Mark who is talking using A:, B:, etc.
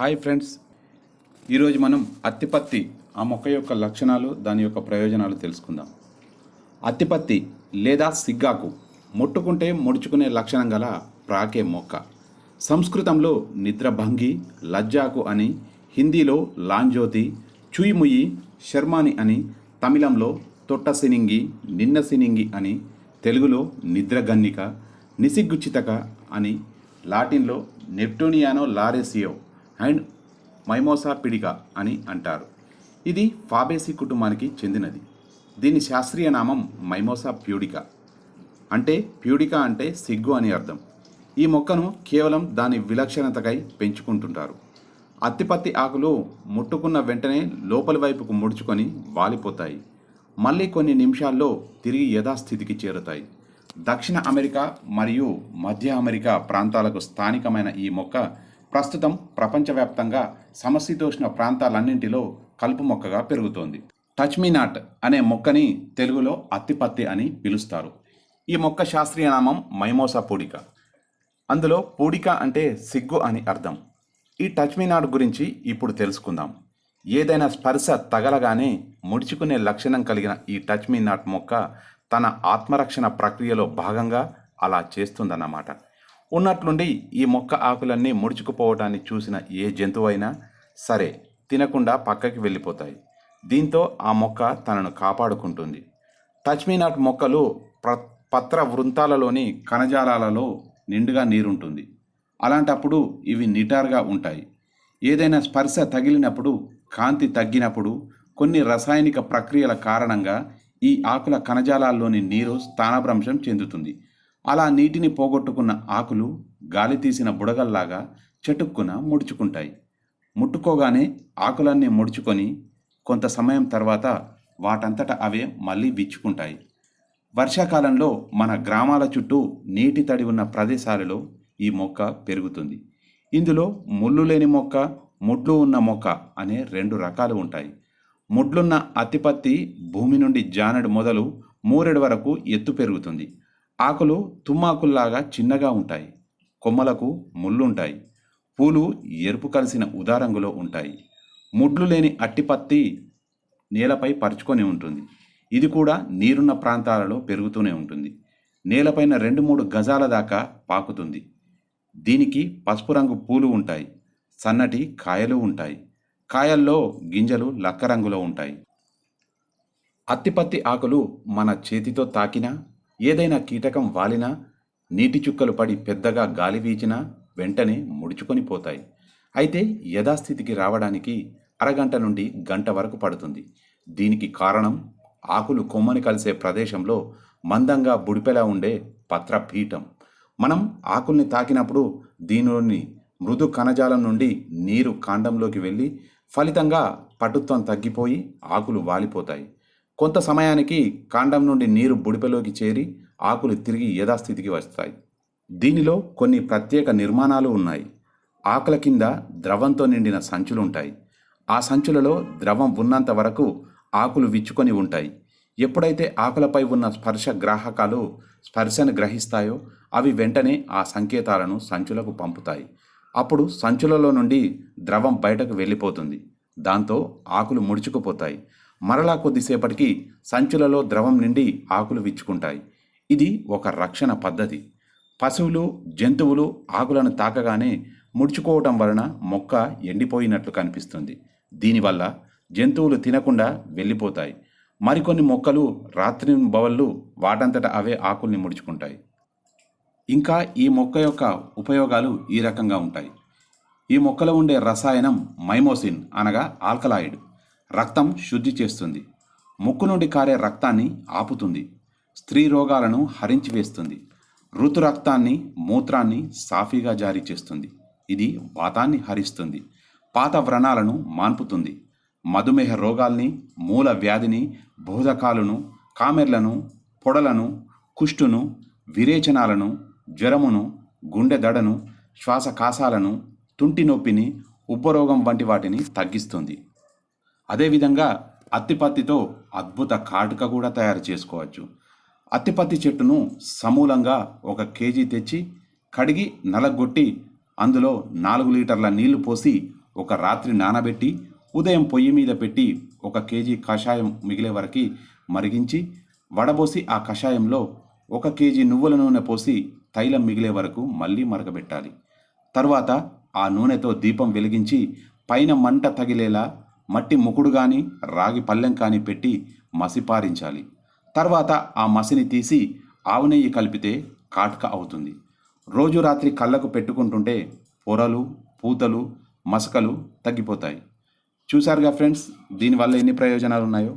A: Hi friends, ఈరోజు మనం అత్తిపత్తి ఆ మొక్క యొక్క లక్షణాలు, దాని యొక్క ప్రయోజనాలు తెలుసుకుందాం. అత్తిపత్తి లేదా సిగ్గాకు ముట్టుకుంటే ముడుచుకునే లక్షణం గల ప్రాకే మొక్క. సంస్కృతంలో నిద్రభంగి, లజ్జాకు అని, హిందీలో లాంజోతి, చుయిముయి, శర్మాని అని, తమిళంలో తొట్టసినింగి, నిన్నసినింగి అని, తెలుగులో నిద్రగన్నిక, నిసిగ్గుచితక అని, లాటిన్లో నెప్టూనియానో లారెసియో అండ్ మైమోసా పిడికా అని అంటారు. ఇది ఫాబేసి కుటుంబానికి చెందినది. దీని శాస్త్రీయ నామం మైమోసా ప్యూడికా. ప్యూడికా అంటే సిగ్గు అని అర్థం. ఈ మొక్కను కేవలం దాని విలక్షణతకై పెంచుకుంటుంటారు. అత్తిపత్తి ఆకులు ముట్టుకున్న వెంటనే లోపలి వైపుకు ముడుచుకొని వాలిపోతాయి. మళ్ళీ కొన్ని నిమిషాల్లో తిరిగి యథాస్థితికి చేరుతాయి. దక్షిణ అమెరికా మరియు మధ్య అమెరికా ప్రాంతాలకు స్థానికమైన ఈ మొక్క ప్రస్తుతం ప్రపంచవ్యాప్తంగా సమశీతోష్ణ ప్రాంతాలన్నింటిలో కలుపు మొక్కగా పెరుగుతోంది. టచ్ మీ నాట్ అనే మొక్కని తెలుగులో అత్తిపత్తి అని పిలుస్తారు. ఈ మొక్క శాస్త్రీయ నామం మైమోసా పూడిక. అందులో పూడిక అంటే సిగ్గు అని అర్థం. ఈ టచ్ మీ నాట్ గురించి ఇప్పుడు తెలుసుకుందాం. ఏదైనా స్పర్శ తగలగానే ముడుచుకునే లక్షణం కలిగిన ఈ టచ్ మీ నాట్ మొక్క తన ఆత్మరక్షణ ప్రక్రియలో భాగంగా అలా చేస్తుందన్నమాట. ఉన్నట్లుండి ఈ మొక్క ఆకులన్నీ ముడుచుకుపోవటాన్ని చూసిన ఏ జంతువైనా సరే తినకుండా పక్కకి వెళ్ళిపోతాయి. దీంతో ఆ మొక్క తనను కాపాడుకుంటుంది. టచ్ మీ నాట్ మొక్కలు పత్ర వృంతాలలోని కణజాలాలలో నిండుగా నీరుంటుంది. అలాంటప్పుడు ఇవి నిటారుగా ఉంటాయి. ఏదైనా స్పర్శ తగిలినప్పుడు, కాంతి తగ్గినప్పుడు, కొన్ని రసాయనిక ప్రక్రియల కారణంగా ఈ ఆకుల కణజాలాల్లోని నీరు స్థానభ్రంశం చెందుతుంది. అలా నీటిని పోగొట్టుకున్న ఆకులు గాలి తీసిన బుడగల్లాగా చటుక్కున ముడుచుకుంటాయి. ముట్టుకోగానే ఆకులన్నీ ముడుచుకొని కొంత సమయం తర్వాత వాటంతట అవే మళ్ళీ విచ్చుకుంటాయి. వర్షాకాలంలో మన గ్రామాల చుట్టూ నీటి తడి ఉన్న ప్రదేశాలలో ఈ మొక్క పెరుగుతుంది. ఇందులో ముళ్ళు లేని మొక్క, ముడ్లు ఉన్న మొక్క అనే రెండు రకాలు ఉంటాయి. ముడ్లున్న అత్తిపత్తి భూమి నుండి జానెడు మొదలు మూరెడు వరకు ఎత్తు పెరుగుతుంది. ఆకులు తుమ్మాకుల్లాగా చిన్నగా ఉంటాయి. కొమ్మలకు ముళ్ళుంటాయి. పూలు ఎరుపు కలిసిన ఉదారంగులో ఉంటాయి. ముడ్లు లేని అట్టిపత్తి నేలపై పరుచుకొని ఉంటుంది. ఇది కూడా నీరున్న ప్రాంతాలలో పెరుగుతూనే ఉంటుంది. నేలపైన 2-3 గజాల దాకా పాకుతుంది. దీనికి పసుపు రంగు పూలు ఉంటాయి. సన్నటి కాయలు ఉంటాయి. కాయల్లో గింజలు లక్క రంగులో ఉంటాయి. అత్తిపత్తి ఆకులు మన చేతితో తాకినా, ఏదైనా కీటకం వాలినా, నీటి చుక్కలు పడి పెద్దగా గాలి వీచినా వెంటనే ముడుచుకొని పోతాయి. అయితే యథాస్థితికి రావడానికి అరగంట నుండి గంట వరకు పడుతుంది. దీనికి కారణం ఆకులు కొమ్మని కలిసే ప్రదేశంలో మందంగా బుడిపెలా ఉండే పత్రపీఠం. మనం ఆకుల్ని తాకినప్పుడు దీనిలోని మృదు కణజాలం నుండి నీరు కాండంలోకి వెళ్ళి ఫలితంగా పటుత్వం తగ్గిపోయి ఆకులు వాలిపోతాయి. కొంత సమయానికి కాండం నుండి నీరు బుడిపెలోకి చేరి ఆకులు తిరిగి యథాస్థితికి వస్తాయి. దీనిలో కొన్ని ప్రత్యేక నిర్మాణాలు ఉన్నాయి. ఆకుల కింద ద్రవంతో నిండిన సంచులు ఉంటాయి. ఆ సంచులలో ద్రవం ఉన్నంత వరకు ఆకులు విచ్చుకొని ఉంటాయి. ఎప్పుడైతే ఆకులపై ఉన్న స్పర్శ గ్రాహకాలు స్పర్శను గ్రహిస్తాయో అవి వెంటనే ఆ సంకేతాలను సంచులకు పంపుతాయి. అప్పుడు సంచులలో నుండి ద్రవం బయటకు వెళ్ళిపోతుంది. దాంతో ఆకులు ముడుచుకుపోతాయి. మరలా కొద్దిసేపటికి సంచులలో ద్రవం నిండి ఆకులు విచ్చుకుంటాయి. ఇది ఒక రక్షణ పద్ధతి. పశువులు, జంతువులు ఆకులను తాకగానే ముడుచుకోవటం వలన మొక్క ఎండిపోయినట్లు కనిపిస్తుంది. దీనివల్ల జంతువులు తినకుండా వెళ్ళిపోతాయి. మరికొన్ని మొక్కలు రాత్రి బవళ్ళు వాటంతట అవే ఆకుల్ని ముడుచుకుంటాయి. ఇంకా ఈ మొక్క యొక్క ఉపయోగాలు ఈ రకంగా ఉంటాయి. ఈ మొక్కలో ఉండే రసాయనం మైమోసిన్ అనగా ఆల్కలాయిడ్. రక్తం శుద్ధి చేస్తుంది. ముక్కు నుండి కారే రక్తాన్ని ఆపుతుంది. స్త్రీ రోగాలను హరించి వేస్తుంది. ఋతు రక్తాన్ని, మూత్రాన్ని సాఫీగా జారీ చేస్తుంది. ఇది వాతాన్ని హరిస్తుంది. పాత వ్రణాలను మాన్పుతుంది. మధుమేహ రోగాల్ని, మూల వ్యాధిని, బోధకాలను, కామెర్లను, పొడలను, కుష్టును, విరేచనాలను, జ్వరమును, గుండె దడను, శ్వాసకాసాలను, తుంటి నొప్పిని, ఉబ్బరోగం వంటి వాటిని తగ్గిస్తుంది. అదేవిధంగా అత్తిపత్తితో అద్భుత కాటుక కూడా తయారు చేసుకోవచ్చు. అత్తిపత్తి చెట్టును సమూలంగా 1 కేజీ తెచ్చి కడిగి నలగొట్టి అందులో 4 లీటర్ల నీళ్లు పోసి ఒక రాత్రి నానబెట్టి ఉదయం పొయ్యి మీద పెట్టి 1 కేజీ కషాయం మిగిలే వరకు మరిగించి వడబోసి ఆ కషాయంలో 1 కేజీ నువ్వుల నూనె పోసి తైలం మిగిలే వరకు మళ్ళీ మరగబెట్టాలి. తర్వాత ఆ నూనెతో దీపం వెలిగించి పైన మంట తగిలేలా మట్టి ముకుడు కానీ రాగి పళ్ళెం కానీ పెట్టి మసిపారించాలి. తర్వాత ఆ మసిని తీసి ఆవు నెయ్యి కలిపితే కాటుక అవుతుంది. రోజు రాత్రి కళ్ళకు పెట్టుకుంటుంటే పొరలు, పూతలు, మసకలు తగ్గిపోతాయి. చూశారుగా ఫ్రెండ్స్, దీనివల్ల ఎన్ని ప్రయోజనాలు ఉన్నాయో.